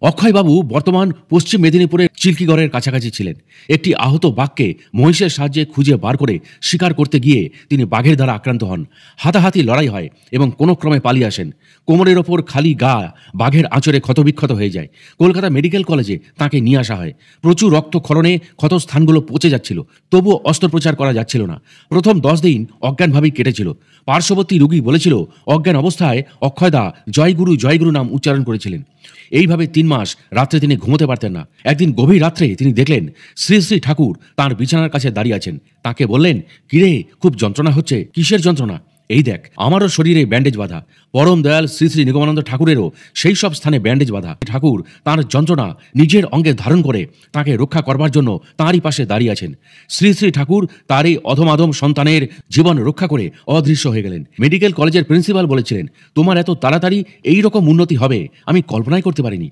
অক্ষয়বাবু বর্তমান পশ্চিম মেদিনীপুরের চিল্কিগড়ের কাছাকাছি ছিলেন। একটি আহত বাঘকে মহিষের সাহায্যে খুঁজে বার করে শিকার করতে গিয়ে তিনি বাঘের দ্বারা আক্রান্ত হন। হাতাহাতি লড়াই হয় এবং কোনো ক্রমে পালিয়ে আসেন। কোমরের ওপর খালি গা বাঘের আঁচড়ে ক্ষতবিক্ষত হয়ে যায়। কলকাতা মেডিকেল কলেজে তাকে নিয়ে আসা হয়। প্রচুর রক্তক্ষরণে ক্ষতস্থানগুলো পচে যাচ্ছিল, তবুও অস্ত্রোপচার করা যাচ্ছিল না। প্রথম 10 দিন অজ্ঞানভাবেই কেটেছিল। পার্শ্ববর্তী রোগী বলেছিল, অজ্ঞান অবস্থায় অক্ষয়দা জয়গুরু জয়গুরু নাম উচ্চারণ করেছিলেন। এইভাবে 3 মাস রাত্রে তিনি ঘুমোতে পারতেন না। একদিন গভীর রাত্রে তিনি দেখলেন শ্রী শ্রী ঠাকুর তাঁর বিছানার কাছে দাঁড়িয়ে আছেন। তাকে বললেন, কিরে, খুব যন্ত্রণা হচ্ছে? কিসের যন্ত্রণা? এই দেখ, আমারও শরীরে ব্যান্ডেজ বাঁধা। পরম দয়াল শ্রী শ্রী নিগমানন্দ ঠাকুরেরও সেই সব স্থানে ব্যান্ডেজ বাঁধা। ঠাকুর তাঁর যন্ত্রণা নিজের অঙ্গে ধারণ করে তাকে রক্ষা করবার জন্য তাঁরই পাশে দাঁড়িয়ে আছেন। শ্রী শ্রী ঠাকুর তার এই অধমাধম সন্তানের জীবন রক্ষা করে অদৃশ্য হয়ে গেলেন। মেডিকেল কলেজের প্রিন্সিপাল বলেছিলেন, তোমার এত তাড়াতাড়ি এই রকম উন্নতি হবে আমি কল্পনাই করতে পারিনি।